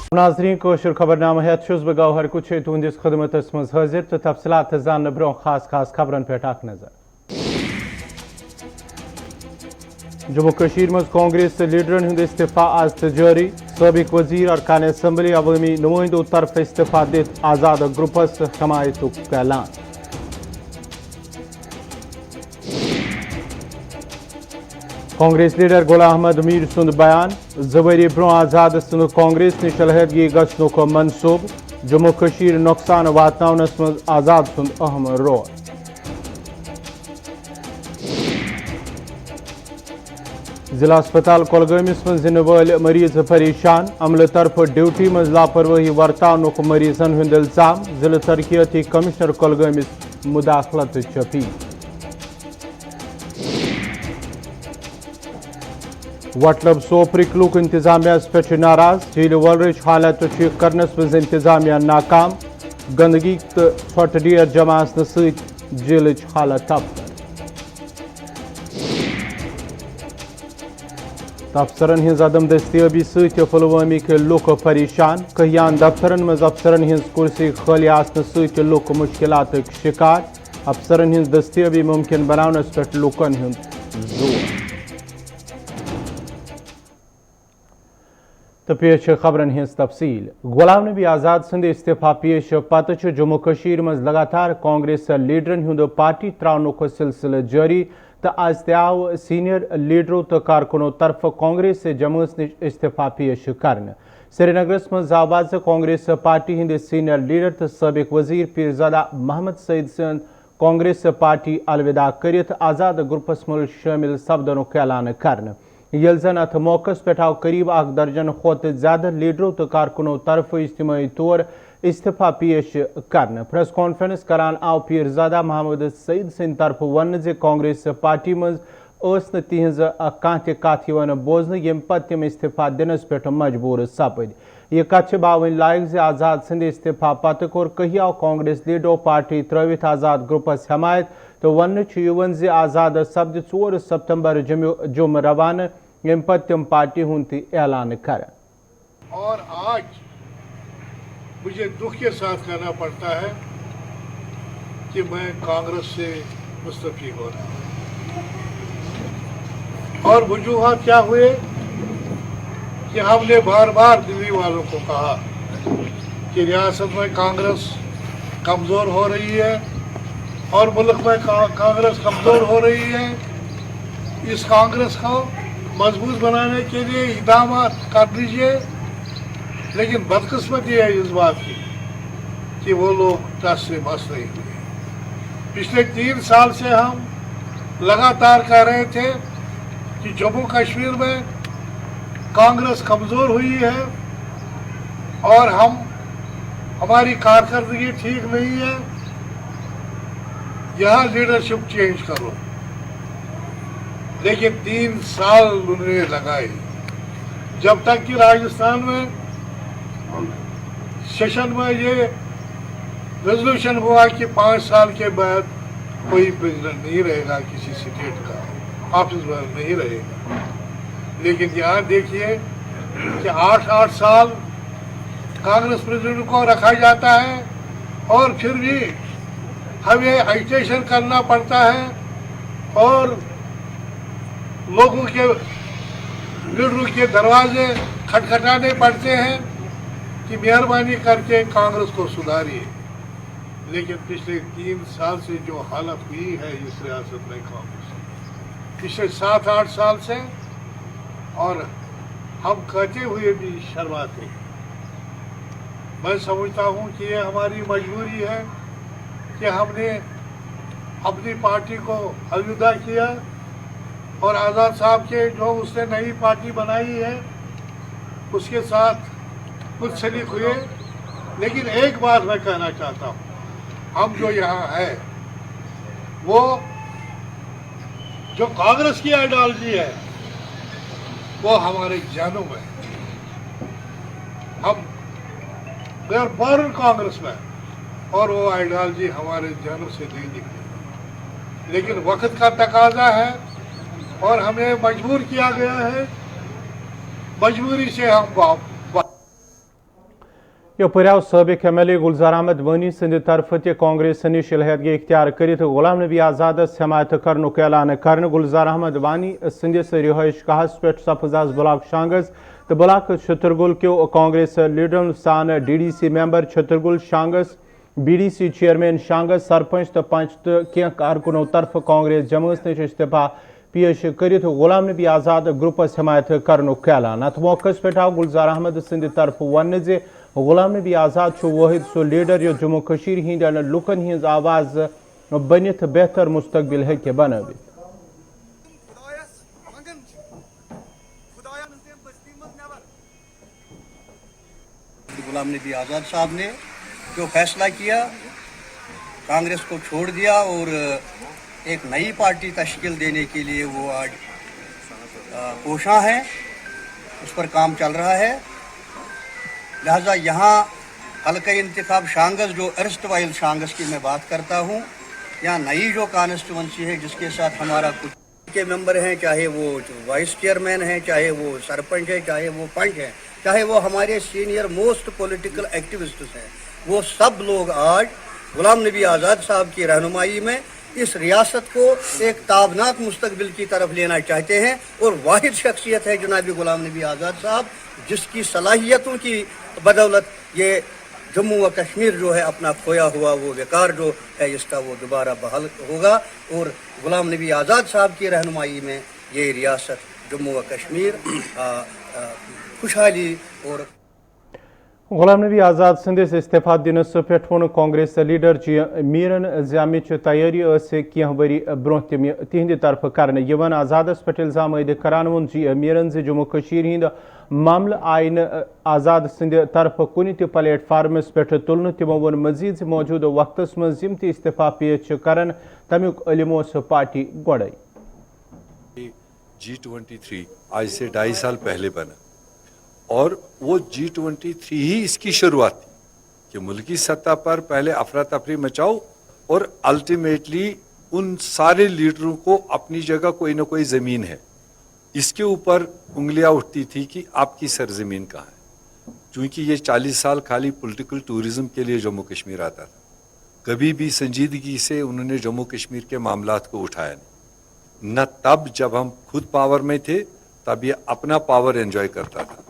नाज़रीन कोशर खबरनामा हेत छुस बह गौहर कुछ तुंदिस खदमतस मज हाजिर तो तफसीलात जान ब्रो खास खबरन पे अख नजर। जम्मू कश्मीर मज कांग्रेस लीडरन हुंद इस्तीफा आज तो जारी। साबिक वजीर अरकान असम्बली अवामी नुमाइंदों तरफ इस्तीफा दित आजाद ग्रुपस हमायतुक ऐलान। कांग्रेस लीडर गुलाम अहमद मीर सुंद बयान जवरी ब्रो आजाद सुंद कांग्रेस निश अलहदगी गसनुक मनसूब। जम्मू कश्मीर नुकसान वातनावनस मज आजाद सुंद अहम रोल। जिला अस्पताल कोलगमिस मज जिन वाल मरीज परेशान। अमल तरफ ड्यूटी मज लापरवाही वर्तानुक मरीजन हुंद इल्जाम। जिला तरक्याती कमिश्नर कोलगमिस मुदाखलत अपील। वटलब सोपरिक लूक इंतजामिया पे नाराज। झील वलरच हालत ठीक करनस मज इंतजामिया नाकाम। गंदगी तो छठ डेर जमा झीलच हालत तब्तर। अफसरन हिंज अदम दस्तियाबी सत पुलवामी के लुक परेशान। कहियान दफ्तरन मज अफसरन हिंज कुर्सी खाली आसन सत लुक मुश्किलातक शिकार। अफसरन हिंज दस्तियाबी मुमकिन बनावनस पे लुकन हुंद जोर। तो पेश खबरन हिंज तफसील। गुलाम नबी आजाद संद इस्तीफा पेश पत जम्मू कश्मीर मज लगातार कांग्रेस लीडरन हुंद पार्टी त्रावनुक सिलसिल जारी। तो आज आव सीनियर लीडरों तो कारकुनों तरफ कांग्रेस जमूस निश इस्तीफा पेश करन। श्रीनगरस मज आवाज Congress party Hind senior leader तो साबिक वजीर पीरजादा मोहम्मद सईद सन कांग्रेस पार्टी अलविदा करित आजाद ग्रुपस मुल शामिल सपदनुक ऐलान करन। यल जन अथ मौकस पे आव करीब 1 दर्जन खोत ज्यादा लीडरों तो कारकुनों तरफ इज्तिमाई तौर इस्तीफा पेश करन। प्रेस कॉन्फ्रेंस करान आव पीरजादा मोहम्मद सईद सिंह तरफ वन जे कांग्रेस पार्टी मज तिहज कह कथ बोजन यम पत तम इस्तीफा दिनस पे मजबूर सपद। यह कथ बावन लायक जे आजाद सिंध इस्तीफा पत कोर कहियाव कांग्रेस लीडरो पार्टी त्रवित आजाद ग्रुपस हमायत। तो वन जे आजाद सपद 4 सितंबर जुम रवाना यम पत तम पार्टी हुंद ऐलान कर। और आज मुझे दुख के साथ कहना पड़ता है कि मैं कांग्रेस से मुस्तफी हो रहा हूँ। और वजूहात क्या हुए कि हमने बार बार दिल्ली वालों को कहा कि रियासत में कांग्रेस कमज़ोर हो रही है और मुल्क में कांग्रेस कमज़ोर हो रही है। इस कांग्रेस को मजबूत बनाने के लिए इक़दाम कर दीजिए। लेकिन बदकिस्मती है इस बात की कि वो लोग टस से बस नहीं हुए। पिछले 3 साल से हम लगातार कह रहे थे कि जम्मू कश्मीर में कांग्रेस कमज़ोर हुई है और हमारी कारकर्दगी ठीक नहीं है, यहाँ लीडरशिप चेंज करो। लेकिन 3 साल उन्होंने लगाए जब तक कि राजस्थान में सेशन में ये रेजोल्यूशन हुआ कि 5 साल के बाद कोई प्रेसिडेंट नहीं रहेगा, किसी स्टेट का ऑफिस में नहीं रहेगा। लेकिन यहाँ देखिए कि 8-8 साल कांग्रेस प्रेसिडेंट को रखा जाता है और फिर भी हमें एजिटेशन करना पड़ता है और लोगों के लीडरों के दरवाजे खटखटाने पड़ते हैं कि मेहरबानी करके कांग्रेस को सुधारिए। लेकिन पिछले 3 साल से जो हालत हुई है इस रियासत में कांग्रेस पिछले 7-8 साल से, और हम कहते हुए भी शर्माते हैं। मैं समझता हूँ कि ये हमारी मजबूरी है कि हमने अपनी पार्टी को अलविदा किया और आज़ाद साहब के जो उसने नई पार्टी बनाई है उसके साथ कुछ शरीक हुए। लेकिन एक बात मैं कहना चाहता हूँ, हम जो यहाँ है वो जो कांग्रेस की आइडियोलॉजी है वो हमारे जानों में है। हम वी आर बोर्न कांग्रेस में और वो आइडियोलॉजी हमारे जानों से नहीं निकली। लेकिन वक्त का तकाजा है और हमें मजबूर किया गया है, मजबूरी से हम यपरियाव सबक MLA गुलजार अहमद वानी सद तरफ कांग्रेस नश अलहदगी इख्तियार कर गुलाम नबी आजाद हमायत करनुक ऐलान कर गुलजार अहमद वानी सदिस रिहाइश गाहस पे सपज आज ब्लॉक शांगस तो ब्लॉक छतरगुल क्यों कांग्रेस लीडरन सान DDC member छतरगुल शांगस BDC chairman शांगस sarpanch तो पंच तो क्या कारकुनों तरफ कांग्रेस जमात नश इस्तीफा पेश कर गुलाम नबी आजाद ग्रुपस हमायत करनुक ऐलान अत मौके पे आव गुलजार अहमद सद तरफ वन जे गुलाम नबी आजाद वाहिद सो लीडर यो जम्मू कशीर हिंदन लुकन हिंज आवाज बनित बेहतर मुस्तकबिल हेके बनवित गुलाम नबी आज़ाद साहब ने जो फैसला किया, कांग्रेस को छोड़ दिया और एक नई पार्टी तश्कील देने के लिए वो आज कोशां है, उस पर काम चल रहा है। लिहाजा यहाँ हल्का इंतखाब शांगस जो अर्स्टवाइल शांगस की मैं बात करता हूँ, यहाँ नई जो कॉन्स्टिट्यूंसी है जिसके साथ हमारा कुछ के मेंबर हैं, चाहे वो वाइस चेयरमैन हैं, चाहे वो सरपंच है, चाहे वो पंच है, चाहे वो हमारे सीनियर मोस्ट पॉलिटिकल एक्टिविस्ट हैं, वो सब लोग आज गुलाम नबी आज़ाद साहब की रहनुमाई में इस रियासत को एक ताबनाक मुस्तकबिल की तरफ लेना चाहते हैं। और वाहिद शख्सियत है जनाब गुलाम नबी आज़ाद साहब, जिसकी सलाहियतों की बदौलत ये जम्मू व कश्मीर जो है अपना खोया हुआ वो विकार जो है इसका वो दोबारा बहाल होगा। और गुलाम नबी आज़ाद साहब की रहनुमाई में ये रियासत जम्मू व कश्मीर खुशहाली और गुलाम नबी आजाद संदेश इस्तीफा दिनस पे वो कांग्रेस लीडर मीरन जाम तैयारी कह वरी ब्रोह तम तिहंद तरफ कर आजादस पे इल्जाम आयद करान वोन मीरन जम्मू कशीर हिंद मामल आय न आजाद सद तरफ कुन त प्लेटफार्मस पे तुलन तमो वोन मजीद मौजूद वक्तस मज यम इस्तीफा पेश कर तमुक इल्म पार्टी गोड़े। G23 आज से 2.5 साल पहले बना और वो G23 ही इसकी शुरुआत थी कि मुल्की सतह पर पहले अफरा तफरी मचाओ और अल्टीमेटली उन सारे लीडरों को अपनी जगह कोई ना कोई ज़मीन है, इसके ऊपर उंगलियां उठती थी कि आपकी सरजमीन कहाँ है। क्योंकि ये 40 साल खाली पॉलिटिकल टूरिज्म के लिए जम्मू कश्मीर आता था, कभी भी संजीदगी से उन्होंने जम्मू कश्मीर के मामलात को उठाया नहीं। न तब जब हम खुद पावर में थे तब ये अपना पावर एंजॉय करता था,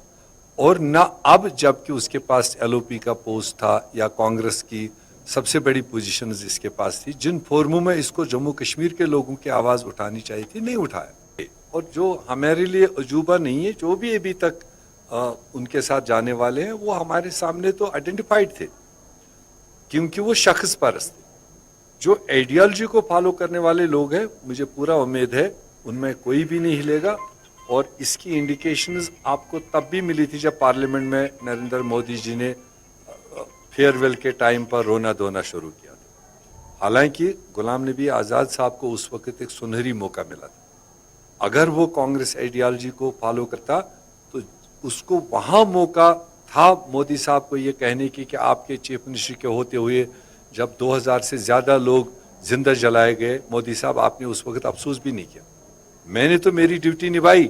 और न अब जबकि उसके पास LOP का पोस्ट था या कांग्रेस की सबसे बड़ी पोजीशन इसके पास थी, जिन फोरमों में इसको जम्मू कश्मीर के लोगों की आवाज़ उठानी चाहिए थी, नहीं उठाया। और जो हमारे लिए अजूबा नहीं है, जो भी अभी तक उनके साथ जाने वाले हैं वो हमारे सामने तो आइडेंटिफाइड थे, क्योंकि वो शख्स परस्त थे। जो आइडियोलॉजी को फॉलो करने वाले लोग हैं, मुझे पूरा उम्मीद है उनमें कोई भी नहीं हिलेगा। और इसकी इंडिकेशंस आपको तब भी मिली थी जब पार्लियामेंट में नरेंद्र मोदी जी ने फेयरवेल के टाइम पर रोना धोना शुरू किया था। हालांकि गुलाम नबी आज़ाद साहब को उस वक्त एक सुनहरी मौका मिला था। अगर वो कांग्रेस आइडियोलॉजी को फॉलो करता तो उसको वहाँ मौका था मोदी साहब को ये कहने की कि आपके चीफ मिनिस्टर के होते हुए जब 2000 से ज़्यादा लोग जिंदा जलाए गए, मोदी साहब आपने उस वक्त अफसोस भी नहीं किया। मैंने तो मेरी ड्यूटी निभाई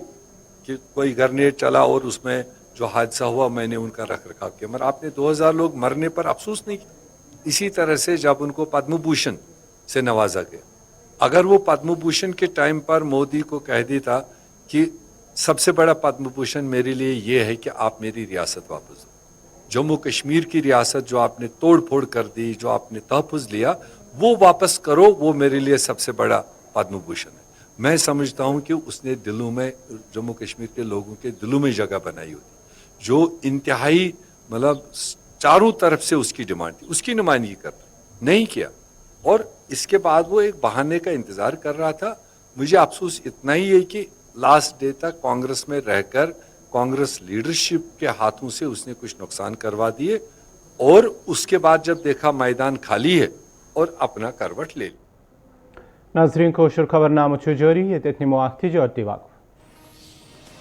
कि कोई ग्रेनेड चला और उसमें जो हादसा हुआ मैंने उनका रख रखाव किया, मगर आपने 2000 लोग मरने पर अफसोस नहीं किया। इसी तरह से जब उनको पद्म भूषण से नवाजा गया, अगर वो पद्म भूषण के टाइम पर मोदी को कह देता कि सबसे बड़ा पद्म भूषण मेरे लिए ये है कि आप मेरी रियासत वापस दो, जम्मू कश्मीर की रियासत जो आपने तोड़ फोड़ कर दी, जो आपने तहफ़्फ़ुज़ लिया, वो वापस करो, वो मेरे लिए सबसे बड़ा पद्म भूषण है। मैं समझता हूँ कि उसने दिलों में, जम्मू कश्मीर के लोगों के दिलों में जगह बनाई होती, जो इंतहाई मतलब चारों तरफ से उसकी डिमांड थी, उसकी नुमाइंदगी करना नहीं किया। और इसके बाद वो एक बहाने का इंतज़ार कर रहा था। मुझे अफसोस इतना ही है कि लास्ट डे तक कांग्रेस में रहकर कांग्रेस लीडरशिप के हाथों से उसने कुछ नुकसान करवा दिए, और उसके बाद जब देखा मैदान खाली है और अपना करवट ले ली। नाज़रीन, कोशर खबरनामा जारी है, इतनी मुआख्ती जो